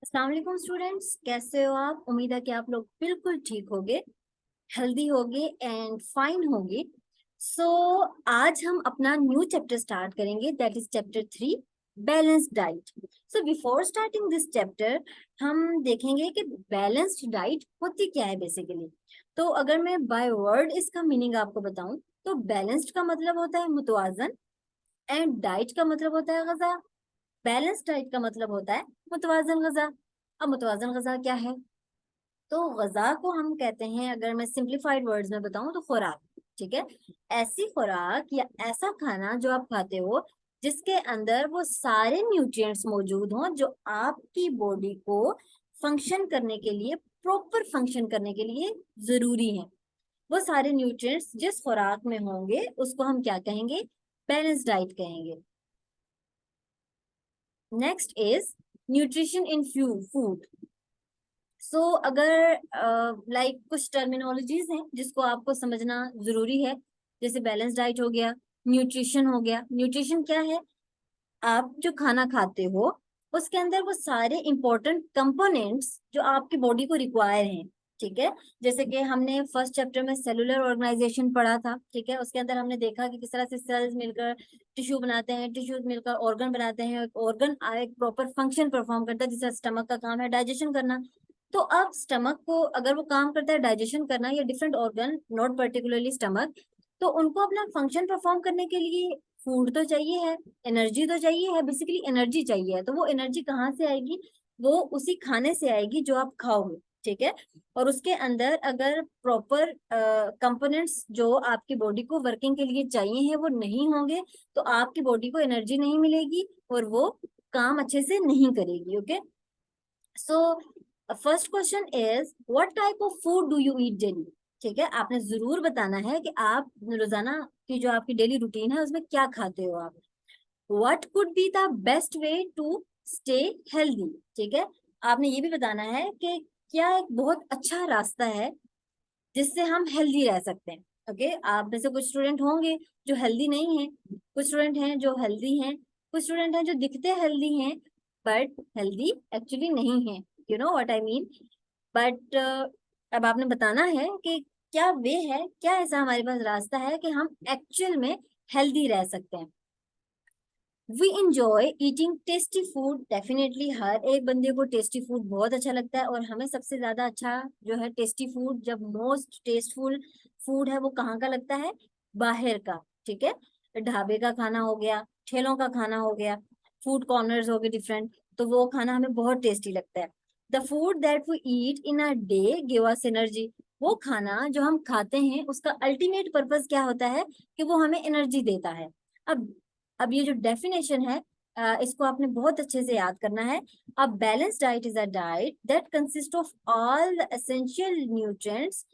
अस्सलाम वालेकुम स्टूडेंट्स, कैसे हो आप? उम्मीद है कि आप लोग बिल्कुल ठीक होगे, हेल्दी होगे एंड फाइन होगे। सो आज हम अपना न्यू चैप्टर स्टार्ट करेंगे, that is chapter 3, balanced diet. So before starting this chapter हम देखेंगे कि बैलेंस्ड डाइट होती क्या है बेसिकली। तो अगर मैं बाय वर्ड इसका मीनिंग आपको बताऊं तो बैलेंस्ड का मतलब होता है मुतवाजन एंड डाइट का मतलब होता है गजा। बैलेंस डाइट का मतलब होता है मुतवाजन गजा। अब मुतवाजन गजा क्या है? तो गजा को हम कहते हैं, अगर मैं सिंप्लीफाइड वर्ड्स में बताऊं तो खुराक। ठीक है, ऐसी खुराक या ऐसा खाना जो आप खाते हो जिसके अंदर वो सारे न्यूट्रिएंट्स मौजूद हों जो आपकी बॉडी को फंक्शन करने के लिए, प्रॉपर फंक्शन करने के लिए जरूरी हैं। वो सारे न्यूट्रिएंट्स जिस खुराक में होंगे उसको हम क्या कहेंगे? बैलेंस डाइट कहेंगे। Next is nutrition in food. So अगर लाइक कुछ टर्मिनोलॉजीज हैं जिसको आपको समझना जरूरी है, जैसे बैलेंस डाइट हो गया, न्यूट्रिशन हो गया। न्यूट्रिशन क्या है? आप जो खाना खाते हो उसके अंदर वो सारे इंपॉर्टेंट कंपोनेंट्स जो आपकी बॉडी को रिक्वायर हैं। ठीक है, जैसे कि हमने फर्स्ट चैप्टर में सेलुलर ऑर्गेनाइजेशन पढ़ा था। ठीक है, उसके अंदर हमने देखा कि किस तरह से सेल्स मिलकर टिश्यू बनाते हैं, टिश्यूज मिलकर ऑर्गन बनाते हैं, ऑर्गन एक प्रॉपर फंक्शन परफॉर्म करता है, जैसे स्टमक का काम है डाइजेशन करना। तो अब स्टमक को अगर वो काम करता है डाइजेशन करना, या different organ, not particularly stomach, तो उनको अपना फंक्शन परफॉर्म करने के लिए फूड तो चाहिए है, एनर्जी तो चाहिए है, बेसिकली एनर्जी चाहिए है। तो वो एनर्जी कहाँ से आएगी? वो उसी खाने से आएगी जो आप खाओगे। ठीक है, और उसके अंदर अगर प्रॉपर कंपोनेंट्स जो आपकी बॉडी को वर्किंग के लिए चाहिए है वो नहीं होंगे तो आपकी बॉडी को एनर्जी नहीं मिलेगी और वो काम अच्छे से नहीं करेगी। Okay, so first question is what type of food do you eat daily? ठीक है, आपने जरूर बताना है कि आप रोजाना की जो आपकी डेली रूटीन है उसमें क्या खाते हो आप। What could be the best way to stay healthy? ठीक है, आपने ये भी बताना है कि क्या एक बहुत अच्छा रास्ता है जिससे हम हेल्दी रह सकते हैं। ओके, आप में से कुछ स्टूडेंट होंगे जो हेल्दी नहीं है, कुछ स्टूडेंट हैं जो हेल्दी हैं, कुछ स्टूडेंट हैं जो दिखते हेल्दी हैं बट हेल्दी एक्चुअली नहीं है। You know what I mean. But अब आपने बताना है कि क्या वे है, क्या ऐसा हमारे पास रास्ता है कि हम एक्चुअल में हेल्दी रह सकते हैं। We enjoy eating tasty food. Definitely हर एक बंदे को टेस्टी फूड बहुत अच्छा लगता है, और हमें सबसे ज्यादा अच्छा जो है टेस्टी फूड, जब मोस्ट टेस्टफुल फूड है वो कहाँ का लगता है? बाहर का। ठीक है, ढाबे का खाना हो गया, ठेलों का खाना हो गया, फूड कॉर्नर्स हो गए डिफरेंट, तो वो खाना हमें बहुत टेस्टी लगता है। The food that we eat in a day give us energy. वो खाना जो हम खाते हैं उसका अल्टीमेट पर्पस क्या होता है? कि वो हमें एनर्जी देता है। अब अब ये जो डेफिनेशन है, इसको आपने बहुत अच्छे से याद करना है। A balance diet is a diet that consist of all the essential nutrients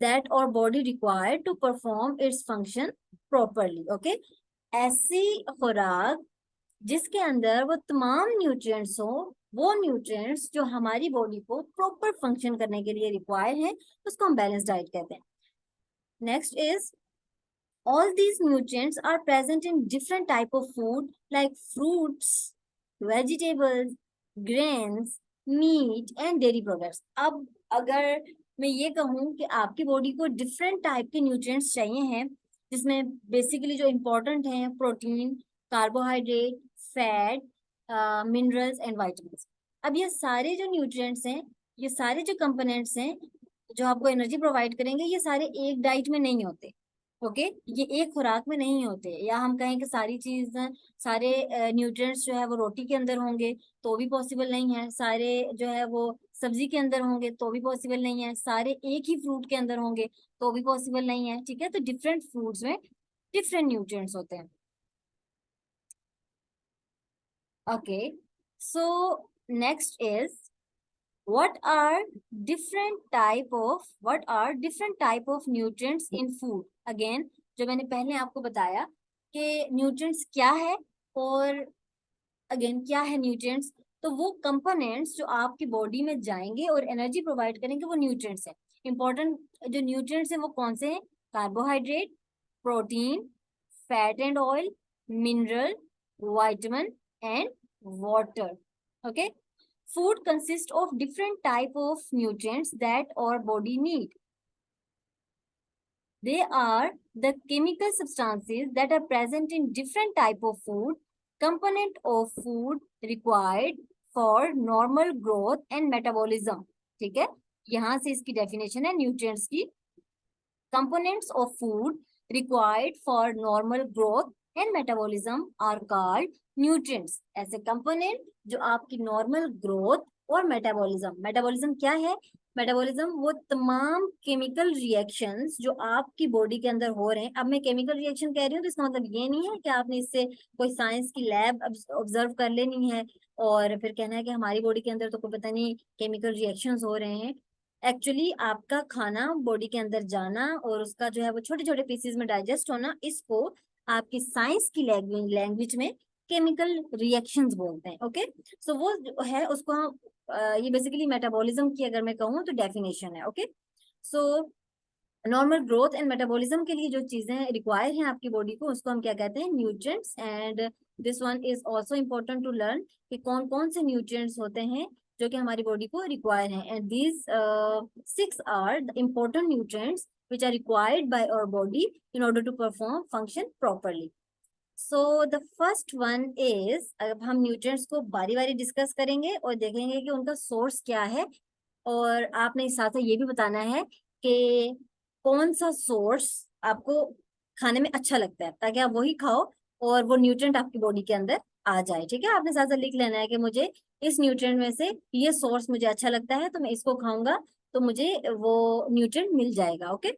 that our body required to perform its function properly. Okay, ऐसी खुराक जिसके अंदर वो तमाम न्यूट्रिएंट्स हो, वो न्यूट्रिएंट्स जो हमारी बॉडी को प्रॉपर फंक्शन करने के लिए रिक्वायर है, उसको हम बैलेंस डाइट कहते हैं। Next is all these nutrients are present in different type of food like fruits, vegetables, grains, meat and dairy products. अब अगर मैं ये कहूँ कि आपकी बॉडी को डिफरेंट टाइप के न्यूट्रिएंट्स चाहिए हैं, जिसमें बेसिकली जो इम्पोर्टेंट हैं protein, carbohydrate, fat, minerals and vitamins. अब ये सारे जो न्यूट्रिएंट्स हैं, ये सारे जो कंपोनेंट्स हैं जो आपको एनर्जी प्रोवाइड करेंगे, ये सारे एक डाइट में नहीं होते। ओके, ये एक खुराक में नहीं होते, या हम कहें कि सारी चीज, सारे न्यूट्रिएंट्स जो है वो रोटी के अंदर होंगे तो भी पॉसिबल नहीं है, सारे जो है वो सब्जी के अंदर होंगे तो भी पॉसिबल नहीं है, सारे एक ही फ्रूट के अंदर होंगे तो भी पॉसिबल नहीं है। ठीक है, तो डिफरेंट फ्रूट्स में डिफरेंट न्यूट्रिएंट्स होते हैं। Okay, so next is what are different type of nutrients in food? Again, जो मैंने पहले आपको बताया कि न्यूट्रिएंट्स क्या है, और अगेन क्या है न्यूट्रिएंट्स, तो वो कंपोनेंट्स जो आपकी बॉडी में जाएंगे और एनर्जी प्रोवाइड करेंगे वो न्यूट्रिएंट्स हैं। इंपॉर्टेंट जो न्यूट्रिएंट्स हैं वो कौन से हैं? Carbohydrate, protein, fat and oil, mineral, vitamin and water. Okay, Food consists of different type of nutrients that our body need. They are the chemical substances that are present in different type of food, component of food required for normal growth and metabolism. ठीक है, यहाँ से इसकी definition है nutrients की. Components of food required for normal growth and metabolism are called nutrients. ऐसे component जो आपकी normal growth और मेटाबॉलिज्म क्या है? मेटाबॉलिज्म वो तमाम केमिकल रिएक्शंस जो आपकी बॉडी के अंदर हो रहे हैं. अब मैं केमिकल रिएक्शन कह रही हूँ तो इसका मतलब ये नहीं है कि आपने इससे कोई साइंस की लैब ऑब्जर्व कर लेनी है और फिर कहना है कि हमारी बॉडी के अंदर तो कोई पता नहीं केमिकल रिएक्शंस हो रहे हैं. एक्चुअली आपका खाना बॉडी के अंदर जाना और उसका जो है वो छोटे छोटे पीसेस में डाइजेस्ट होना, इसको आपकी साइंस की लैंग्वेज में केमिकल रिएक्शंस बोलते हैं. ओके, सो वो जो है उसको हम ये बेसिकली मेटाबॉलिज्म की अगर मैं कहूँ तो डेफिनेशन है. Okay, so normal growth and metabolism के लिए जो चीजें रिक्वायर हैं आपकी बॉडी को, उसको हम क्या कहते हैं? Nutrients. And this one is also important to learn कि कौन कौन से न्यूट्रिएंट्स होते हैं जो कि हमारी बॉडी को रिक्वायर हैं. And these 6 are the important nutrients which are required by our body in order to perform function properly. So the first one is, अब हम न्यूट्रिएंट्स को बारी बारी डिस्कस करेंगे और देखेंगे कि उनका सोर्स क्या है, और आपने इस साथ साथ ये भी बताना है कि कौन सा सोर्स आपको खाने में अच्छा लगता है ताकि आप वही खाओ और वो न्यूट्रिएंट आपकी बॉडी के अंदर आ जाए. ठीक है, आपने साथ साथ लिख लेना है कि मुझे इस न्यूट्रिएंट में से ये सोर्स मुझे अच्छा लगता है तो मैं इसको खाऊंगा तो मुझे वो न्यूट्रिएंट मिल जाएगा. ओके,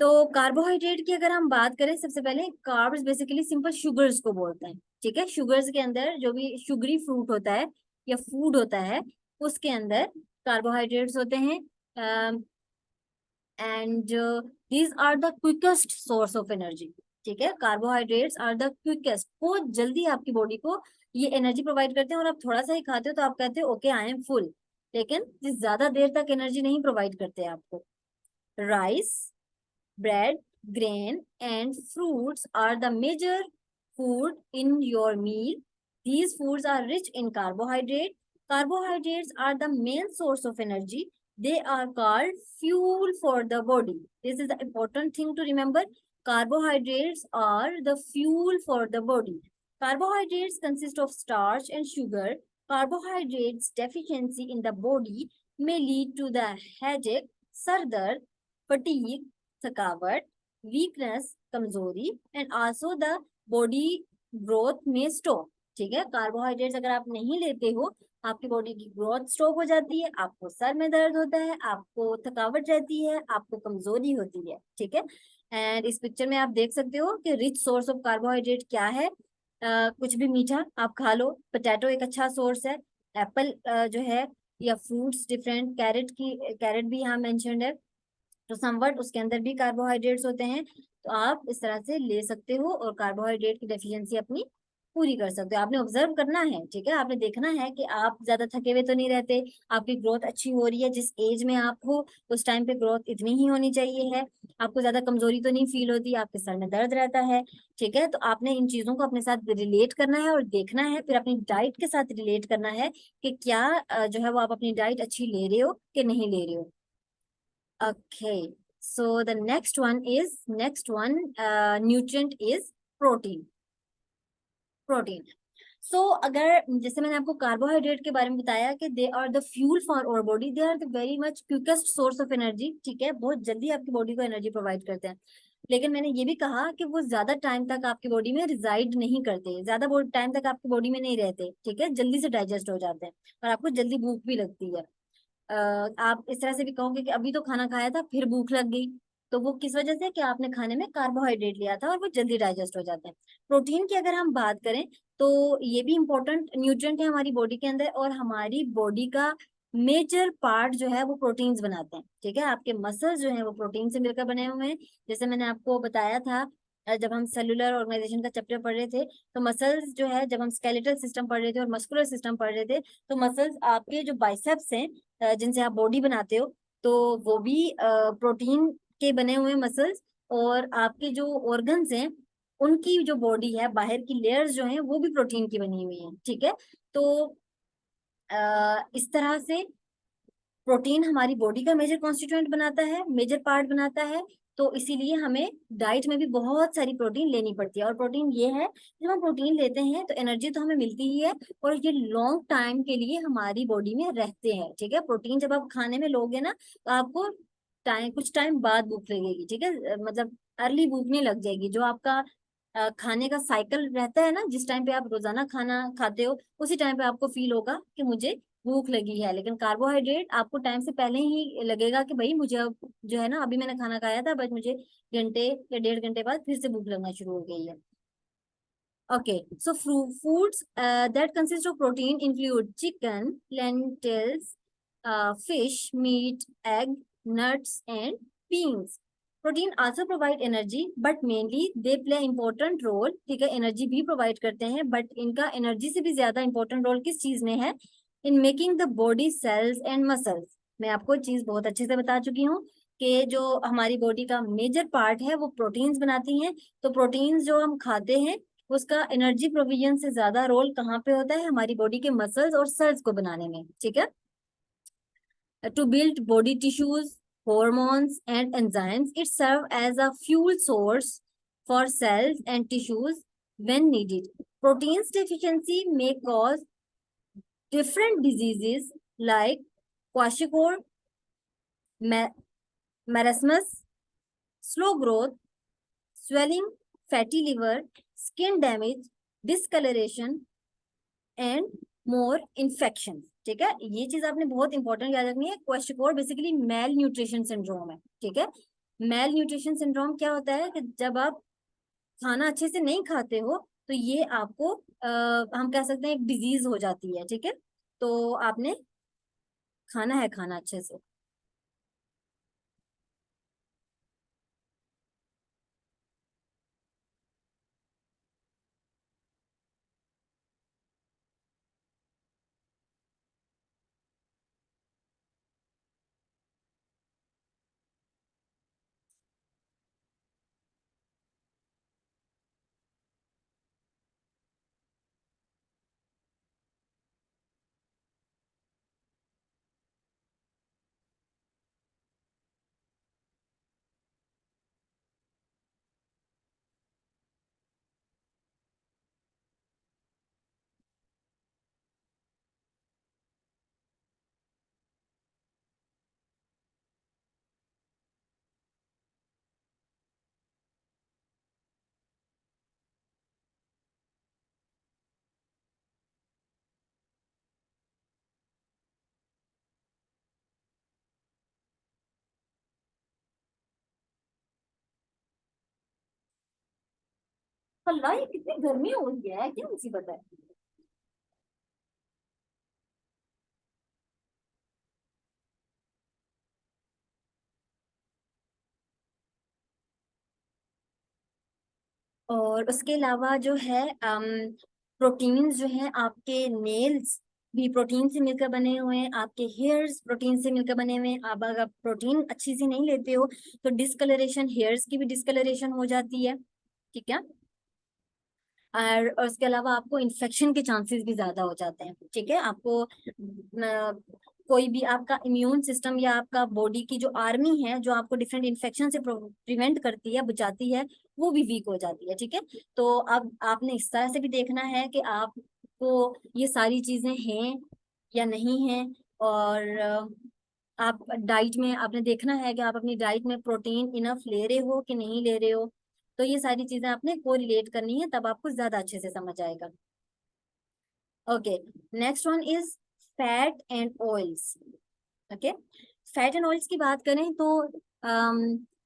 तो कार्बोहाइड्रेट की अगर हम बात करें, सबसे पहले कार्ब्स बेसिकली सिंपल शुगर्स को बोलते हैं. ठीक है, शुगर्स के अंदर जो भी शुगरी फ्रूट होता है या फूड होता है उसके अंदर कार्बोहाइड्रेट्स होते हैं. And these are the quickest source of energy. ठीक है, कार्बोहाइड्रेट्स आर द क्विकेस्ट, बहुत जल्दी आपकी बॉडी को ये एनर्जी प्रोवाइड करते हैं और आप थोड़ा सा ही खाते हो तो आप कहते हो ओके आई एम फुल, लेकिन ज्यादा देर तक एनर्जी नहीं प्रोवाइड करते आपको. Rice, bread, grain, and fruits are the major food in your meal. These foods are rich in carbohydrate. Carbohydrates are the main source of energy. They are called fuel for the body. This is the important thing to remember. Carbohydrates are the fuel for the body. Carbohydrates consist of starch and sugar. Carbohydrates deficiency in the body may lead to the headache, sar dard, fatigue, थकावट, weakness, कमजोरी, and also the body growth में stop. ठीक है, carbohydrates अगर आप नहीं लेते हो आपकी बॉडी की ग्रोथ स्टॉप हो जाती है, आपको सर में दर्द होता है, आपको थकावट रहती है, आपको कमजोरी होती है. ठीक है, एंड इस पिक्चर में आप देख सकते हो कि रिच सोर्स ऑफ कार्बोहाइड्रेट क्या है. कुछ भी मीठा आप खा लो, पोटैटो एक अच्छा सोर्स है, एप्पल जो है, या फ्रूट्स डिफरेंट, कैरेट भी यहाँ मेंशन्ड है तो समवट उसके अंदर भी कार्बोहाइड्रेट्स होते हैं. तो आप इस तरह से ले सकते हो और कार्बोहाइड्रेट की डेफिशिएंसी अपनी पूरी कर सकते हो. आपने ऑब्जर्व करना है. ठीक है, आपने देखना है कि आप ज्यादा थके हुए तो नहीं रहते, आपकी ग्रोथ अच्छी हो रही है, जिस एज में आप हो उस टाइम पे ग्रोथ इतनी ही होनी चाहिए है, आपको ज्यादा कमजोरी तो नहीं फील होती, आपके सर में दर्द रहता है. ठीक है, तो आपने इन चीजों को अपने साथ रिलेट करना है और देखना है, फिर अपनी डाइट के साथ रिलेट करना है कि क्या जो है वो आप अपनी डाइट अच्छी ले रहे हो कि नहीं ले रहे हो. Okay, so the next one, nutrient is protein. So अगर जैसे मैंने आपको कार्बोहाइड्रेट के बारे में बताया कि they are the fuel for our body, they are the very much quickest source of energy. ठीक है, बहुत जल्दी आपकी बॉडी को एनर्जी प्रोवाइड करते हैं, लेकिन मैंने ये भी कहा कि वो ज्यादा टाइम तक आपकी बॉडी में रिजाइड नहीं करते, ज्यादा टाइम तक आपकी बॉडी में नहीं रहते. ठीक है, जल्दी से डाइजेस्ट हो जाते हैं और आपको जल्दी भूख भी लगती है. आप इस तरह से भी कहोगे कि अभी तो खाना खाया था फिर भूख लग गई, तो वो किस वजह से कि आपने खाने में कार्बोहाइड्रेट लिया था और वो जल्दी डाइजेस्ट हो जाते हैं. प्रोटीन की अगर हम बात करें तो ये भी इंपॉर्टेंट न्यूट्रिएंट है हमारी बॉडी के अंदर, और हमारी बॉडी का मेजर पार्ट जो है वो प्रोटीन्स बनाते हैं. ठीक है, आपके मसल्स जो है वो प्रोटीन से मिलकर बने हुए हैं. जैसे मैंने आपको बताया था जब हम सेलुलर ऑर्गेनाइजेशन का चैप्टर पढ़ रहे थे, तो मसल्स जो है, जब हम स्केलेटल सिस्टम पढ़ रहे थे और मस्कुलर सिस्टम पढ़ रहे थे, तो मसल्स आपके जो बाइसेप्स हैं जिनसे आप बॉडी बनाते हो, तो वो भी प्रोटीन के बने हुए मसल्स, और आपके जो ऑर्गन्स हैं उनकी जो बॉडी है, बाहर की लेयर्स जो हैं वो भी प्रोटीन की बनी हुई है. ठीक है, तो इस तरह से प्रोटीन हमारी बॉडी का मेजर कॉन्स्टिट्यूएंट बनाता है, मेजर पार्ट बनाता है। तो इसीलिए हमें डाइट में भी बहुत सारी प्रोटीन लेनी पड़ती है। और प्रोटीन ये है, जब हम प्रोटीन लेते हैं तो एनर्जी तो हमें मिलती ही है, और ये लॉन्ग टाइम के लिए हमारी बॉडी में रहते हैं। ठीक है, प्रोटीन जब आप खाने में लोगे ना तो आपको कुछ टाइम बाद भूख लगेगी। ठीक है, मतलब अर्ली भूख नहीं लग जाएगी। जो आपका खाने का साइकिल रहता है ना, जिस टाइम पे आप रोजाना खाना खाते हो उसी टाइम पे आपको फील होगा कि मुझे भूख लगी है। लेकिन कार्बोहाइड्रेट आपको टाइम से पहले ही लगेगा कि भाई मुझे अब जो है ना, अभी मैंने खाना खाया था, बस मुझे घंटे या 1.5 घंटे बाद फिर से भूख लगना शुरू हो गई है। Okay, so foods that consist of protein include chicken, lentils, fish, meat, egg, nuts, and beans. Protein also provide energy, but mainly they play important role. ठीक है, एनर्जी भी प्रोवाइड करते हैं, बट इनका एनर्जी से भी ज्यादा इंपॉर्टेंट रोल किस चीज में है? In making the body cells and muscles. मैं आपको चीज बहुत अच्छे से बता चुकी हूँ कि जो हमारी बॉडी का मेजर पार्ट है वो प्रोटीन्स बनाती हैं। तो प्रोटीन्स जो हम खाते हैं उसका एनर्जी प्रोविजन से ज्यादा रोल कहाँ पे होता है? हमारी बॉडी के मसल्स और सेल्स को बनाने में। ठीक है, to build body tissues, hormones, and enzymes. It serves as a fuel source for cells and tissues when needed. Proteins deficiency may cause different diseases like kwashiorkor, marasmus, slow growth, swelling, fatty liver, skin damage, discoloration, and more infection. ठीक है, ये चीज आपने बहुत important याद रखनी है। Question basically mail nutrition syndrome है। ठीक है, मेल न्यूट्रिशन सिंड्रोम क्या होता है कि जब आप खाना अच्छे से नहीं खाते हो तो ये आपको हम कह सकते हैं एक डिजीज हो जाती है। ठीक है, तो आपने खाना है, खाना अच्छे से। अल्लाह, ये कितनी गर्मी हो रही है, क्या मुसीबत है? और उसके अलावा जो है प्रोटीन्स जो है, आपके नेल्स भी प्रोटीन से मिलकर बने हुए हैं, आपके हेयर्स प्रोटीन से मिलकर बने हुए हैं। आप अगर प्रोटीन अच्छी से नहीं लेते हो तो डिस्कलरेशन, हेयर्स की भी डिस्कलरेशन हो जाती है। ठीक है, और उसके अलावा आपको इन्फेक्शन के चांसेस भी ज्यादा हो जाते हैं। ठीक है, आपको कोई भी आपका इम्यून सिस्टम या आपका बॉडी की जो आर्मी है जो आपको डिफरेंट इन्फेक्शन से प्रिवेंट करती है, बचाती है, वो भी वीक हो जाती है। ठीक है, तो अब आपने इस तरह से भी देखना है कि आपको ये सारी चीजें हैं या नहीं है। और आप डाइट में आपने देखना है कि आप अपनी डाइट में प्रोटीन इनफ ले रहे हो कि नहीं ले रहे हो। तो ये सारी चीजें आपने को रिलेट करनी है, तब आपको ज्यादा अच्छे से समझ आएगा। Okay, next one is fat and oils. Okay, fat and oils की बात करें तो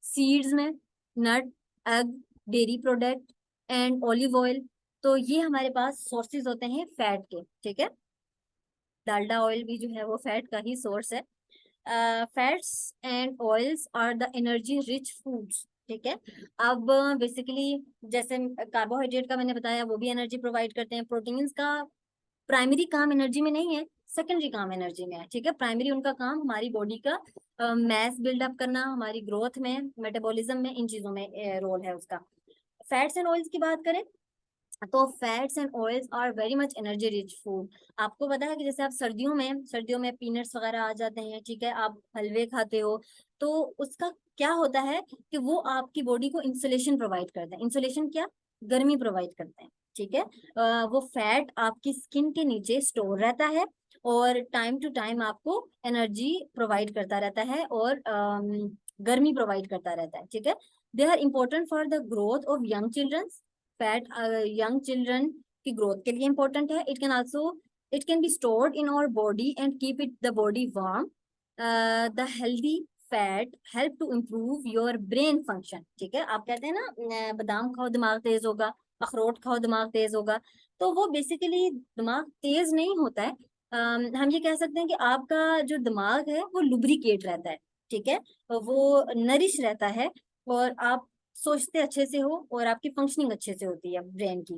सीड्स में nut, egg, dairy product and olive oil, तो ये हमारे पास सोर्सेज होते हैं फैट के। ठीक है, डालडा ऑयल भी जो है वो फैट का ही सोर्स है। Fats and oils are the energy rich foods. ठीक है, अब बेसिकली जैसे कार्बोहाइड्रेट का मैंने बताया वो भी एनर्जी प्रोवाइड करते हैं। प्रोटीन्स का प्राइमरी काम एनर्जी में नहीं है, सेकेंडरी काम एनर्जी में है। ठीक है, प्राइमरी उनका काम हमारी बॉडी का मैस बिल्डअप करना, हमारी ग्रोथ में, मेटाबॉलिज्म में, इन चीजों में रोल है उसका। फैट्स एंड ऑयल्स की बात करें तो fats and oils are very much energy rich food. आपको पता है कि जैसे आप सर्दियों में पीनट्स वगैरह आ जाते हैं, ठीक है, आप हलवे खाते हो, तो उसका क्या होता है कि वो आपकी बॉडी को इंसुलेशन प्रोवाइड करते हैं। इंसुलेशन क्या? गर्मी प्रोवाइड करते हैं, ठीक है। वो फैट आपकी स्किन के नीचे स्टोर रहता है और टाइम टू टाइम आपको एनर्जी प्रोवाइड करता रहता है और गर्मी प्रोवाइड करता रहता है, ठीक है। They are important for the growth of young children. Fat young children की ग्रोथ के लिए इंपॉर्टेंट है। It can be stored in our body and keep it the body warm. The healthy fat help to improve your brain function, ठीक है। आप कहते हैं ना बादाम खाओ दिमाग तेज होगा, अखरोट खाओ दिमाग तेज होगा, तो वो बेसिकली दिमाग तेज नहीं होता है। हम ये कह सकते हैं कि आपका जो दिमाग है वो लुब्रिकेट रहता है, ठीक है, वो नरिश रहता है और आप सोचते अच्छे से हो और आपकी फंक्शनिंग अच्छे से होती है ब्रेन की।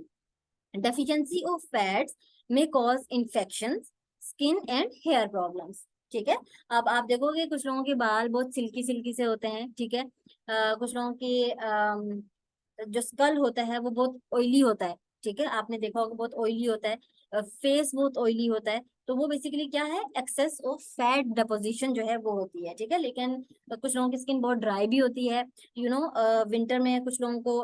Deficiency of fats may cause infections, skin and hair problems, ठीक है। अब आप देखोगे कुछ लोगों के बाल बहुत सिल्की सिल्की से होते हैं, ठीक है। कुछ लोगों के जो स्कल होता है वो बहुत ऑयली होता है, ठीक है, आपने देखा होगा बहुत ऑयली होता है, फेस बहुत ऑयली होता है, तो वो बेसिकली क्या है, एक्सेस ऑफ फैट डिपोजिशन जो है वो होती है, ठीक है। लेकिन कुछ लोगों की स्किन बहुत ड्राई भी होती है, विंटर में कुछ लोगों को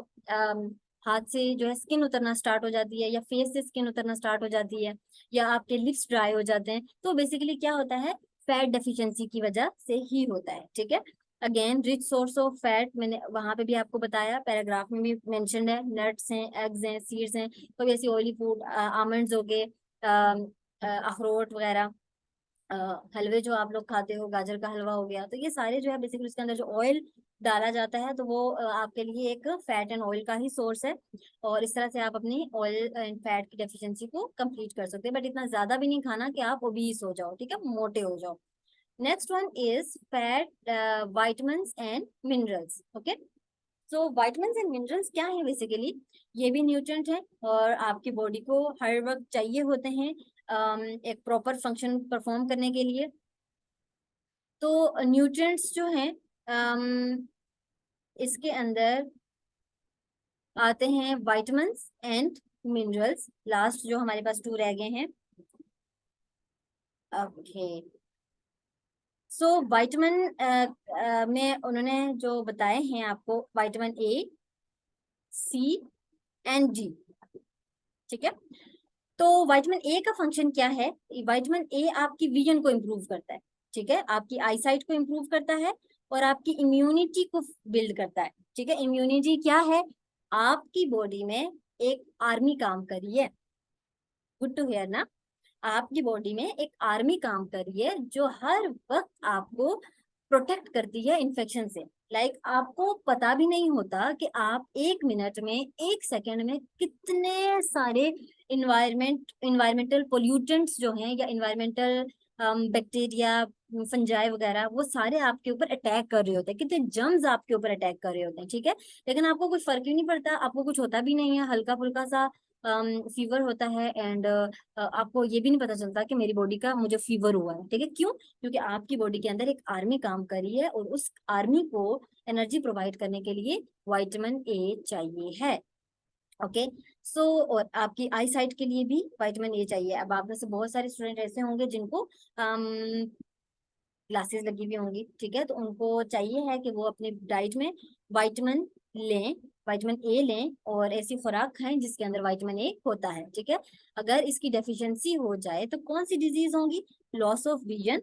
हाथ से जो है स्किन उतरना स्टार्ट हो जाती है या फेस से स्किन उतरना स्टार्ट हो जाती है या आपके लिप्स ड्राई हो जाते हैं, तो बेसिकली क्या होता है, फैट डेफिशिएंसी की वजह से ही होता है, ठीक है। Again rich source of fat, मैंने वहां पे भी आपको बताया, पैराग्राफ में भी मेंशन्ड है, नट्स हैं, एग्स हैं, सीड्स हैं, कोई ऐसी ऑयली फूड, आमंड्स हो गए, अखरोट वगैरह, हलवे जो आप लोग खाते हो, गाजर का हलवा हो गया, तो ये सारे जो है बेसिकली उसके अंदर जो ऑयल डाला जाता है तो वो आपके लिए एक फैट एंड ऑयल का ही सोर्स है। और इस तरह से आप अपनी ऑयल एंड फैट की डेफिशिएंसी को कंप्लीट कर सकते हैं, बट इतना ज्यादा भी नहीं खाना कि आप ओबीस हो जाओ, ठीक है, मोटे हो जाओ। Next one is fat, vitamins and minerals, okay. So vitamins and minerals क्या है बेसिकली, ये भी न्यूट्रिएंट है और आपकी बॉडी को हर वक्त चाहिए होते हैं एक प्रॉपर फंक्शन परफॉर्म करने के लिए। तो न्यूट्रिएंट्स जो हैं इसके अंदर आते हैं vitamins एंड मिनरल्स, लास्ट जो हमारे पास 2 रह गए हैं, ओके। सो विटामिन में उन्होंने जो बताए हैं आपको, vitamin A, C and D, ठीक है। तो विटामिन ए का फंक्शन क्या है, विटामिन ए आपकी विजन को इम्प्रूव करता है, ठीक है, आपकी आईसाइट को इम्प्रूव करता है और आपकी इम्यूनिटी को बिल्ड करता है, ठीक है। इम्यूनिटी क्या है, आपकी बॉडी में एक आर्मी काम कर रही है, गुड टू हियर ना, आपकी बॉडी में एक आर्मी काम कर रही है जो हर वक्त आपको प्रोटेक्ट करती है इन्फेक्शन से। आपको पता भी नहीं होता कि आप 1 मिनट में, 1 सेकंड में कितने सारे इन्वायरमेंटल पोल्यूटेंट्स जो हैं या इन्वायरमेंटल बैक्टीरिया, फंजाई वगैरह, वो सारे आपके ऊपर अटैक कर रहे होते हैं, कितने जर्म्स आपके ऊपर अटैक कर रहे होते हैं, ठीक है। लेकिन आपको कुछ फर्क ही नहीं पड़ता, आपको कुछ होता भी नहीं है, हल्का फुल्का सा फीवर होता है एंड आपको ये भी नहीं पता चलता कि मेरी बॉडी का मुझे फीवर हुआ है, ठीक है। क्यों? क्योंकि आपकी बॉडी के अंदर एक आर्मी काम कर रही है और उस आर्मी को एनर्जी प्रोवाइड करने के लिए विटामिन ए चाहिए है, ओके। सो और आपकी आई साइट के लिए भी विटामिन ए चाहिए। अब आप में से बहुत सारे स्टूडेंट ऐसे होंगे जिनको ग्लासेस लगी हुई होंगी, ठीक है, तो उनको चाहिए है कि वो अपनी डाइट में विटामिन लें, विटामिन ए लें और ऐसी खुराक खाएं जिसके अंदर विटामिन ए होता है, ठीक है। अगर इसकी डेफिशिएंसी हो जाए तो कौन सी डिजीज होंगी, loss of vision,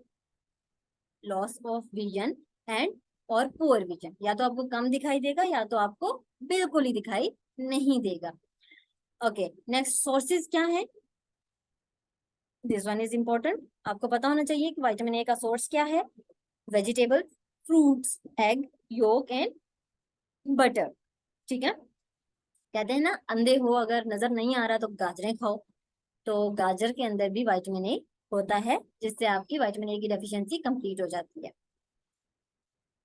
loss of vision and और पुअर विजन, या तो आपको कम दिखाई देगा या तो आपको बिल्कुल ही दिखाई नहीं देगा, ओके। नेक्स्ट सोर्सेज क्या है, दिस वन इज इम्पोर्टेंट, आपको पता होना चाहिए कि विटामिन ए का सोर्स क्या है, vegetable, fruits, egg yolk and butter, ठीक है। कहते हैं ना, अंधे हो अगर नजर नहीं आ रहा तो गाजरें खाओ, तो गाजर के अंदर भी विटामिन ए होता है जिससे आपकी विटामिन ए की डेफिशिएंसी कंप्लीट हो जाती है।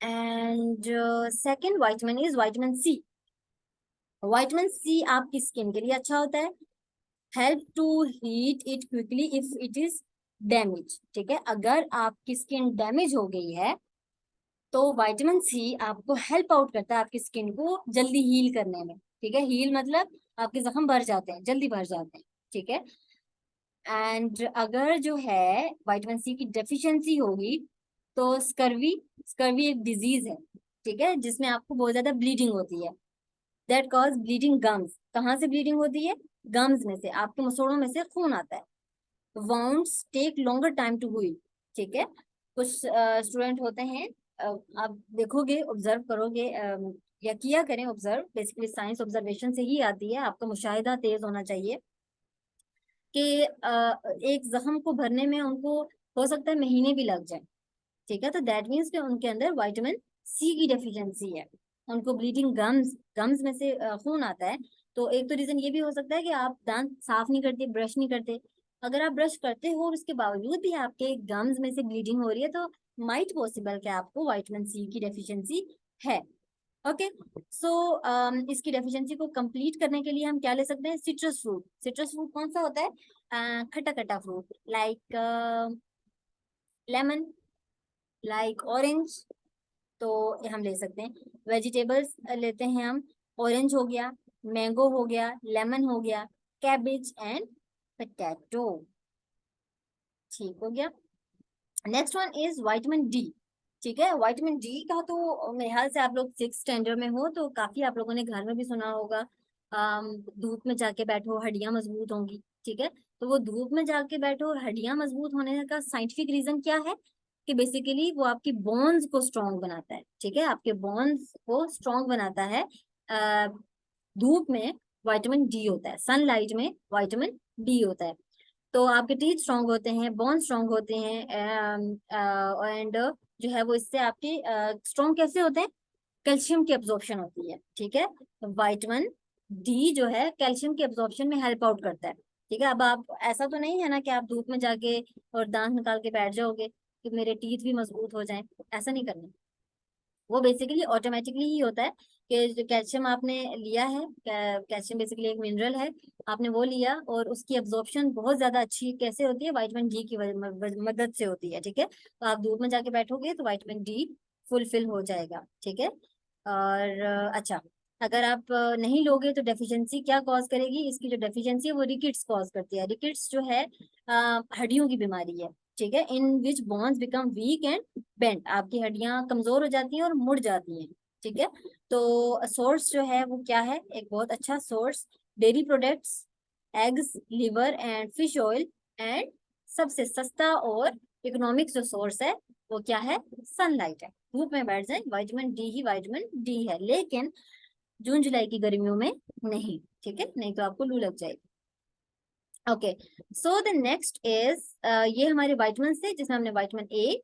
And second vitamin is vitamin C. Vitamin C आपकी स्किन के लिए अच्छा होता है, help to heal it quickly if it is damage, ठीक है। अगर आपकी स्किन डैमेज हो गई है तो विटामिन सी आपको हेल्प आउट करता है आपकी स्किन को जल्दी हील करने में, ठीक है। हील मतलब आपके जख्म भर जाते हैं, जल्दी भर जाते हैं, ठीक है। एंड अगर जो है विटामिन सी की डेफिशिएंसी होगी तो स्कर्वी, स्कर्वी एक डिजीज है, ठीक है, जिसमें आपको बहुत ज्यादा ब्लीडिंग होती है। That cause bleeding gums. कहाँ से ब्लीडिंग होती है? गम्स में से, आपके मसोड़ों में से खून आता है। Wounds take longer time to heal, ठीक है। कुछ स्टूडेंट होते हैं, आप देखोगे, ऑब्जर्व करोगे, या किया करें ऑब्जर्व, बेसिकली साइंस ऑब्जर्वेशन से ही आती है, आपका मुशाहिदा तेज होना चाहिए कि एक जख्म को भरने में उनको हो सकता है महीने भी लग जाए, ठीक है। तो दैट मीन्स कि उनके अंदर विटामिन सी की डेफिशिएंसी है, उनको ब्लीडिंग गम्स, गम्स में से खून आता है। तो एक तो रीजन ये भी हो सकता है कि आप दांत साफ नहीं करते, ब्रश नहीं करते। अगर आप ब्रश करते हो और उसके बावजूद भी आपके गम्स में से ब्लीडिंग हो रही है, तो माइट पॉसिबल कि आपको विटामिन सी की डेफिशिएंसी है। ओके, सो इसकी डेफिशिएंसी को कंप्लीट करने के लिए हम क्या ले सकते हैं? Citrus fruit. सिट्रस फ्रूट कौन सा होता है? खट्टा खट्टा fruit, like lemon, like orange. तो हम ले सकते हैं। वेजिटेबल्स लेते हैं हम, ऑरेंज हो गया, मैंगो हो गया, लेमन हो गया, कैबेज एंड पोटैटो, ठीक हो गया। Next one is vitamin D, ठीक है। विटामिन डी का तो मेरे ख्याल से आप लोग 6th स्टैंडर्ड में हो तो काफी आप लोगों ने घर में भी सुना होगा। धूप में जाके बैठो हड्डियां मजबूत होंगी, ठीक है। तो वो धूप में जाके बैठो और हड्डियां मजबूत होने का साइंटिफिक रीजन क्या है? कि बेसिकली वो आपकी बोन्स को स्ट्रॉन्ग बनाता है, ठीक है, आपके बोन्स को स्ट्रॉन्ग बनाता है। अ, धूप में विटामिन डी होता है, सनलाइट में विटामिन डी होता है। तो आपके टीथ स्ट्रांग होते हैं, बोन स्ट्रांग होते हैं, एंड जो है वो इससे आपके स्ट्रांग कैसे होते हैं? कैल्शियम की एब्जॉर्प्शन होती है, ठीक है। तो विटामिन डी जो है कैल्शियम की एब्जॉर्प्शन में हेल्प आउट करता है, ठीक है। अब आप, ऐसा तो नहीं है ना कि आप धूप में जाके और दांत निकाल के बैठ जाओगे कि मेरे टीथ भी मजबूत हो जाएं, ऐसा नहीं करना। वो बेसिकली ऑटोमेटिकली ही होता है कि जो कैल्शियम आपने लिया है, कैल्शियम बेसिकली एक मिनरल है, आपने वो लिया और उसकी एब्जॉर्प्शन बहुत ज्यादा अच्छी कैसे होती है? विटामिन डी की मदद से होती है, ठीक है। तो आप धूप में जाके बैठोगे तो विटामिन डी फुलफिल हो जाएगा, ठीक है। और अच्छा, अगर आप नहीं लोगे तो डेफिशिएंसी क्या कॉज करेगी? इसकी जो डेफिशिएंसी है वो रिकेट्स कॉज करती है। रिकेट्स जो है हड्डियों की बीमारी है, ठीक है, in which bones become weak and bent, आपकी हड्डियां कमजोर हो जाती हैं और मुड़ जाती हैं, ठीक है। तो सोर्स जो है वो क्या है? एक बहुत अच्छा source, dairy products, eggs, liver and fish oil, and सबसे सस्ता और इकोनॉमिक जो सोर्स है वो क्या है? सनलाइट है। धूप में बैठ जाए, विटामिन डी ही विटामिन डी है, लेकिन जून जुलाई की गर्मियों में नहीं, ठीक है, नहीं तो आपको लू लग जाएगी। Okay, so the next is, ये हमारे विटामिन थे जिसमें हमने विटामिन ए,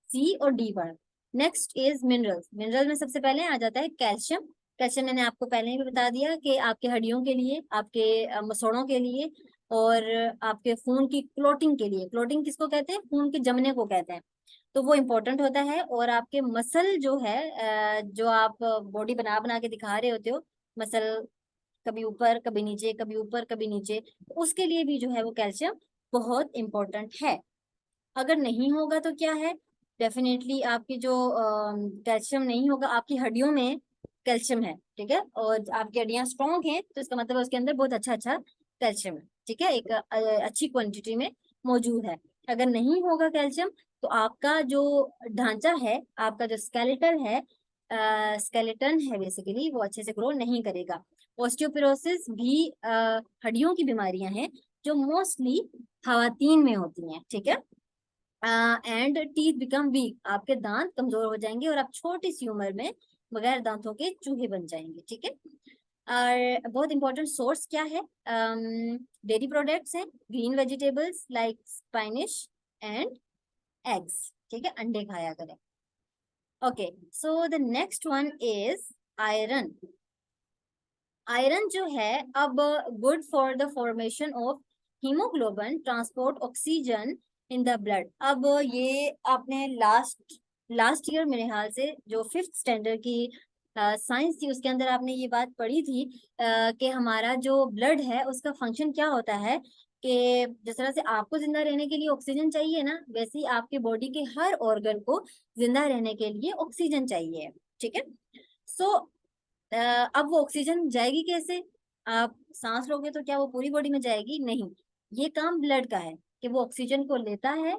सी और डी पढ़ा। Next is minerals. मिनरल में सबसे पहले आ जाता है कैल्शियम। कैल्शियम मैंने आपको पहले ही भी बता दिया कि आपके हड्डियों के लिए, आपके मसोड़ों के लिए और आपके खून की क्लोटिंग के लिए। क्लोटिंग किसको कहते हैं? खून के जमने को कहते हैं। तो वो इम्पोर्टेंट होता है। और आपके मसल जो है, जो आप बॉडी बना बना के दिखा रहे होते हो, मसल कभी ऊपर कभी नीचे, कभी ऊपर कभी नीचे, तो उसके लिए भी जो है वो कैल्शियम बहुत इंपॉर्टेंट है। अगर नहीं होगा तो क्या है? डेफिनेटली आपकी जो कैल्शियम नहीं होगा, आपकी हड्डियों में कैल्शियम है, ठीक है, और आपकी हड्डियां स्ट्रॉन्ग हैं तो इसका मतलब है उसके अंदर बहुत अच्छा अच्छा कैल्शियम है, ठीक है, एक अच्छी क्वांटिटी में मौजूद है। अगर नहीं होगा कैल्शियम तो आपका जो ढांचा है, आपका जो स्केलेटल है, स्केलेटन है बेसिकली, वो अच्छे से ग्रो नहीं करेगा। ऑस्टियोपोरोसिस भी हड्डियों की बीमारियां हैं जो मोस्टली खवातीन में होती हैं, ठीक है। एंड टीथ बिकम वीक, आपके दांत कमजोर हो जाएंगे और आप छोटी सी उम्र में बगैर दांतों के चूहे बन जाएंगे, ठीक है। और बहुत इंपॉर्टेंट सोर्स क्या है? डेयरी प्रोडक्ट्स हैं, green vegetables like spinach and eggs, ठीक है, अंडे खाया करें। Okay, so the next one is iron. Iron जो है अब good for the formation of haemoglobin, transport oxygen in the blood. अब ये आपने लास्ट लास्ट ईयर मेरे ख्याल से जो 5th स्टैंडर्ड की साइंस थी उसके अंदर आपने ये बात पढ़ी थी कि हमारा जो ब्लड है उसका फंक्शन क्या होता है, कि जिस तरह से आपको जिंदा रहने के लिए ऑक्सीजन चाहिए ना, वैसे ही आपके बॉडी के हर ऑर्गन को जिंदा रहने के लिए ऑक्सीजन चाहिए, ठीक है। सो अब वो ऑक्सीजन जाएगी कैसे? आप सांस लोगे तो क्या वो पूरी बॉडी में जाएगी? नहीं, ये काम ब्लड का है कि वो ऑक्सीजन को लेता है,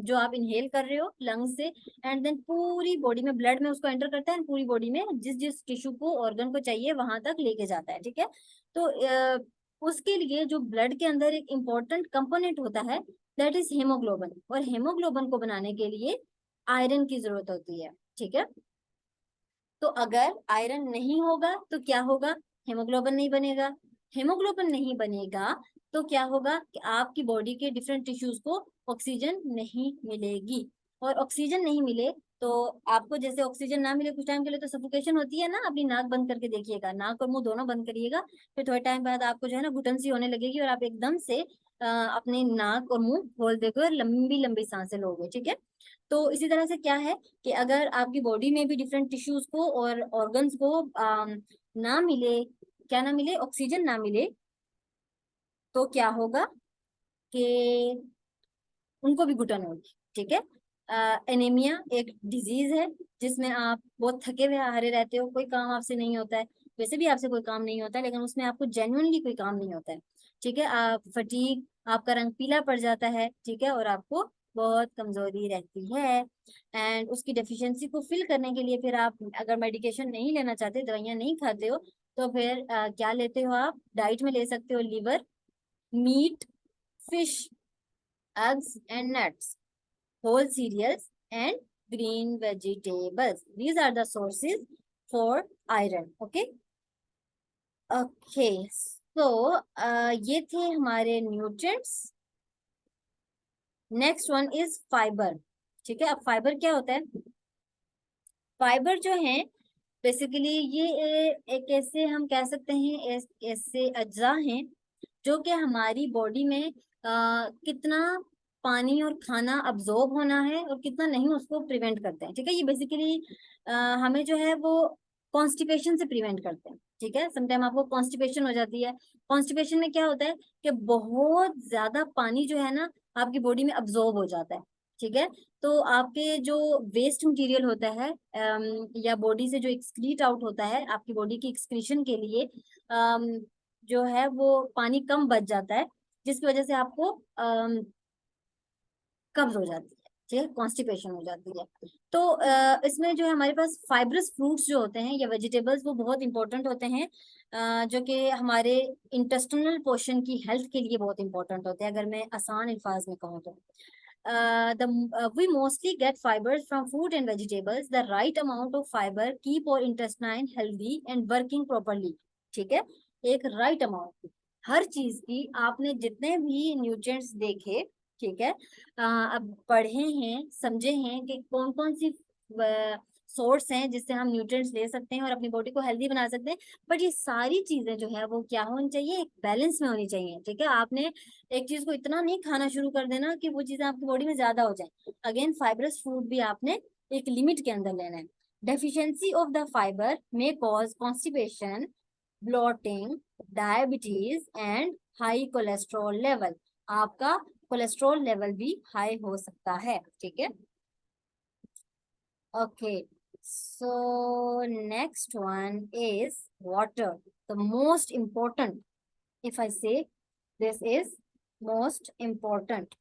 जो आप इनहेल कर रहे हो लंग्स से, एंड देन पूरी बॉडी में ब्लड में उसको एंटर करता है, पूरी बॉडी में जिस जिस टिश्यू को ऑर्गन को चाहिए वहां तक लेके जाता है, ठीक है। तो उसके लिए जो ब्लड के अंदर एक इम्पोर्टेंट कंपोनेंट होता है, दैट इज हेमोग्लोबिन, और हेमोग्लोबिन को बनाने के लिए आयरन की जरूरत होती है, ठीक है। तो अगर आयरन नहीं होगा तो क्या होगा? हेमोग्लोबिन नहीं बनेगा। हेमोग्लोबिन नहीं बनेगा तो क्या होगा कि आपकी बॉडी के डिफरेंट टिश्यूज को ऑक्सीजन नहीं मिलेगी, और ऑक्सीजन नहीं मिले तो आपको, जैसे ऑक्सीजन ना मिले कुछ टाइम के लिए तो सफोकेशन होती है ना। अपनी नाक बंद करके देखिएगा, नाक और मुंह दोनों बंद करिएगा, फिर थोड़े टाइम बाद आपको जो है ना घुटन सी होने लगेगी, और आप एकदम से अपने नाक और मुंह खोल देगे और लंबी लंबी सांसें लोगे, ठीक है। तो इसी तरह से क्या है कि अगर आपकी बॉडी में भी डिफरेंट टिश्यूज को और ऑर्गन्स को ना मिले, क्या ना मिले, ऑक्सीजन ना मिले, तो क्या होगा कि उनको भी घुटन होगी, ठीक है। एनीमिया एक डिजीज है जिसमें आप बहुत थके हुए हारे रहते हो, कोई काम आपसे नहीं होता है, वैसे भी आपसे कोई काम नहीं होता है, लेकिन उसमें आपको जेन्युइनली कोई काम नहीं होता है, ठीक है। आप फटीग, आपका रंग पीला पड़ जाता है, ठीक है, और आपको बहुत कमजोरी रहती है, एंड उसकी डेफिशिएंसी को फिल करने के लिए फिर आप अगर मेडिकेशन नहीं लेना चाहते, दवाइयाँ नहीं खाते हो, तो फिर क्या लेते हो आप? डाइट में ले सकते हो liver, meat, fish, eggs and nuts, whole cereals and green vegetables. These are the sources for iron. Okay. Okay. So ये थे हमारे nutrients. Next one is fiber. ठीक है, अब फाइबर क्या होता है? फाइबर जो है बेसिकली ये एक ऐसे हम कह सकते हैं ऐसे अज्जा हैं जो कि हमारी बॉडी में कितना पानी और खाना अब्जॉर्ब होना है और कितना नहीं, उसको प्रिवेंट करते हैं, ठीक है। ये बेसिकली हमें जो है वो कॉन्स्टिपेशन से प्रिवेंट करते हैं, ठीक है। समटाइम आपको कॉन्स्टिपेशन हो जाती है। कॉन्स्टिपेशन में क्या होता है कि बहुत ज्यादा पानी जो है ना आपकी बॉडी में अब्जॉर्ब हो जाता है, ठीक है। तो आपके जो वेस्ट मटेरियल होता है या बॉडी से जो एक्सक्रीट आउट होता है आपकी बॉडी की एक्सक्रीशन के लिए, जो है वो पानी कम बच जाता है, जिसकी वजह से आपको कब्ज हो जाती है, ठीक है, कॉन्स्टिपेशन हो जाती है। तो इसमें जो है हमारे पास फाइब्रस फ्रूट्स जो होते हैं या वेजिटेबल्स वो बहुत इंपॉर्टेंट होते हैं, जो कि हमारे इंटेस्टिनल पोर्शन की हेल्थ के लिए बहुत इंपॉर्टेंट होते हैं, अगर मैं आसान अल्फाज में कहूँ तो। We mostly get fibers from fruit and vegetables. The right amount of fiber keep our intestine healthy and working properly. ठीक है, एक राइट अमाउंट हर चीज की, आपने जितने भी न्यूट्रिएंट्स देखे, ठीक है, अब पढ़े हैं, समझे हैं कि कौन कौन सी सोर्स हैं जिससे हम न्यूट्रिएंट्स ले सकते हैं और अपनी बॉडी को हेल्दी बना सकते हैं, बट ये सारी चीजें जो है वो क्या होनी चाहिए? एक बैलेंस में होनी चाहिए, ठीक है। आपने एक चीज को इतना नहीं खाना शुरू कर देना कि वो चीजें आपकी बॉडी में ज्यादा हो जाए। अगेन फाइबरस फूड भी आपने एक लिमिट के अंदर लेना है। Deficiency of the fibre may cause constipation, bloating, diabetes and high cholesterol level. आपका कोलेस्ट्रॉल लेवल भी हाई हो सकता है, ठीक है। Okay, so next one is water. The most important, if I say this is most important.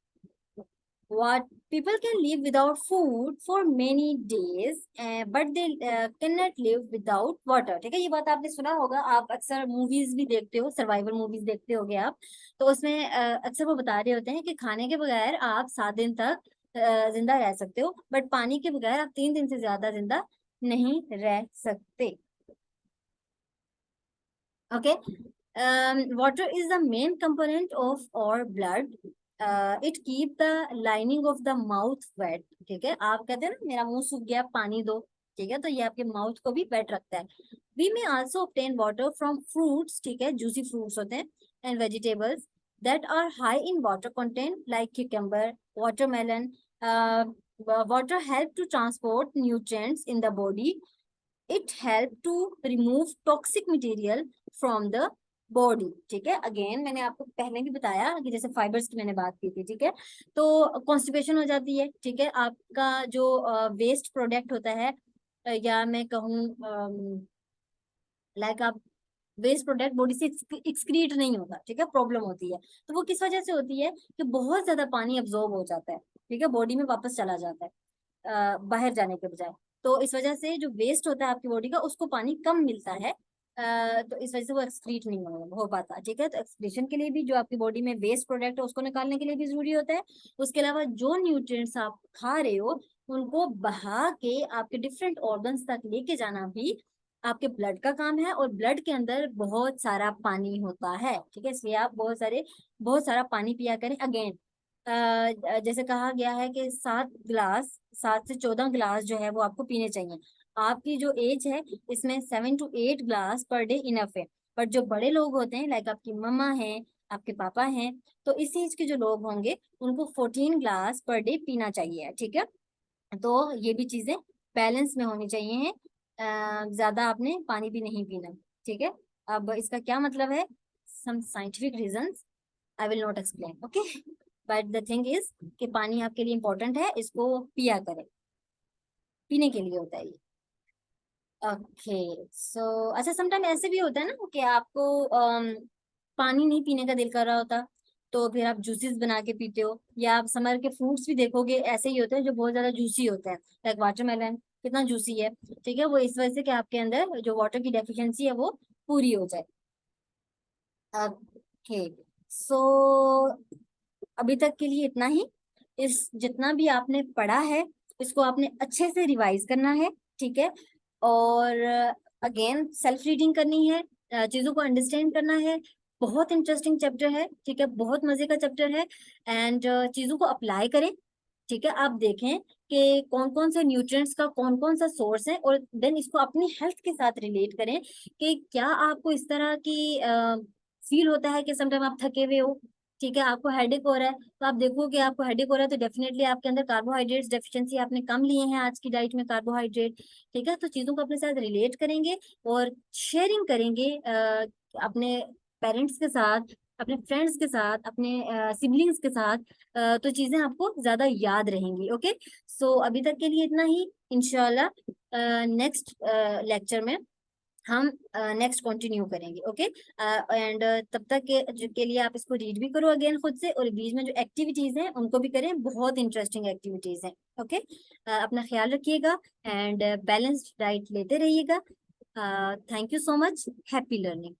What people can live without food for many days, but they cannot live without water. ठीक है, ये बात आपने सुना होगा, आप अक्सर movies भी देखते हो, सर्वाइवल मूवीज देखते होगे आप, तो उसमें अक्सर वो बता रहे होते हैं कि खाने के बगैर आप 7 दिन तक जिंदा रह सकते हो, बट पानी के बगैर आप 3 दिन से ज्यादा जिंदा नहीं रह सकते। Okay. Water is the main component of our blood. It keep the lining of the mouth wet. ठीक है, आप कहते हैं ना मेरा मुंह सूख गया पानी दो, ठीक है, तो ये आपके माउथ को भी वेट रखता है। We may also obtain water from fruits, ठीक है, juicy fruits होते हैं, and vegetables that are high in water content like cucumber, watermelon. Uh, Water help to transport nutrients in the body. It help to remove toxic material from the body, ठीक है। Again मैंने आपको पहले भी बताया कि जैसे फाइबर्स की मैंने बात की थी, ठीक है, तो कॉन्स्टिपेशन हो जाती है, ठीक है। आपका जो वेस्ट प्रोडक्ट होता है, या मैं कहूँ लाइक आप वेस्ट प्रोडक्ट बॉडी से एक्सक्रीट नहीं होता, ठीक है, प्रॉब्लम होती है। तो वो किस वजह से होती है कि बहुत ज्यादा पानी अब्जॉर्ब हो जाता है, ठीक है, बॉडी में वापस चला जाता है बाहर जाने के बजाय। तो इस वजह से जो वेस्ट होता है आपकी बॉडी का, उसको पानी कम मिलता है, तो इस वजह से वो एक्सक्रीट नहीं हो पाता, ठीक है। तो एक्सक्रीशन के लिए भी जो आपकी बॉडी में वेस्ट प्रोडक्ट है उसको निकालने के लिए भी जरूरी होता है। उसके अलावा जो न्यूट्रिएंट्स आप खा रहे हो उनको बहा के आपके डिफरेंट ऑर्गन्स तक लेके जाना भी आपके ब्लड का काम है, और ब्लड के अंदर बहुत सारा पानी होता है, ठीक है। इसलिए आप बहुत सारा पानी पिया करें। अगेन जैसे कहा गया है कि 7 से 14 गिलास जो है वो आपको पीने चाहिए। आपकी जो एज है इसमें 7 to 8 गिलास पर डे इनफ है। पर जो बड़े लोग होते हैं, लाइक आपकी मम्मा है, आपके पापा हैं, तो इस एज के जो लोग होंगे उनको 14 गिलास पर डे पीना चाहिए, ठीक है। तो ये भी चीजें बैलेंस में होनी चाहिए। ज्यादा आपने पानी भी नहीं पीना, ठीक है। अब इसका क्या मतलब है, some scientific reasons I will not explain, okay. But the thing is कि पानी आपके लिए इंपॉर्टेंट है, इसको पिया करें, पीने के लिए होता है ये। ओके सो अच्छा, समटाइम ऐसे भी होता है ना कि आपको पानी नहीं पीने का दिल कर रहा होता, तो फिर आप जूसेस बना के पीते हो, या आप समर के फ्रूट्स भी देखोगे ऐसे ही होते हैं जो बहुत ज्यादा जूसी होते हैं, लाइक वाटरमेलन कितना जूसी है, ठीक है। वो इस वजह से कि आपके अंदर जो वाटर की डेफिशिएंसी है वो पूरी हो जाए। ओके सो अभी तक के लिए इतना ही। इस जितना भी आपने पढ़ा है इसको आपने अच्छे से रिवाइज करना है, ठीक है। और अगेन सेल्फ रीडिंग करनी है, चीजों को अंडरस्टैंड करना है। बहुत इंटरेस्टिंग चैप्टर है, ठीक है, बहुत मजे का चैप्टर है। एंड चीजों को अप्लाई करें, ठीक है। आप देखें कि कौन कौन से न्यूट्रिएंट्स का कौन कौन सा सोर्स है, और देन इसको अपनी हेल्थ के साथ रिलेट करें कि क्या आपको इस तरह की फील होता है कि समटाइम आप थके हुए हो, ठीक है, आपको हेडेक हो रहा है, तो आप देखो कि आपको हेडेक हो रहा है तो डेफिनेटली आपके अंदर कार्बोहाइड्रेट्स डेफिशिएंसी आपने कम लिए हैं आज की डाइट में कार्बोहाइड्रेट, ठीक है। तो चीजों को अपने साथ रिलेट करेंगे और शेयरिंग करेंगे अपने पेरेंट्स के साथ, अपने फ्रेंड्स के साथ, अपने सिबलिंग्स के साथ, तो चीजें आपको ज्यादा याद रहेंगी, ओके। सो अभी तक के लिए इतना ही। इंशाल्लाह नेक्स्ट लेक्चर में हम नेक्स्ट कंटिन्यू करेंगे, ओके। एंड तब तक के लिए आप इसको रीड भी करो अगेन खुद से, और बीच में जो एक्टिविटीज हैं उनको भी करें, बहुत इंटरेस्टिंग एक्टिविटीज हैं, ओके। अपना ख्याल रखिएगा एंड बैलेंस्ड डाइट लेते रहिएगा। Thank you so much, happy learning.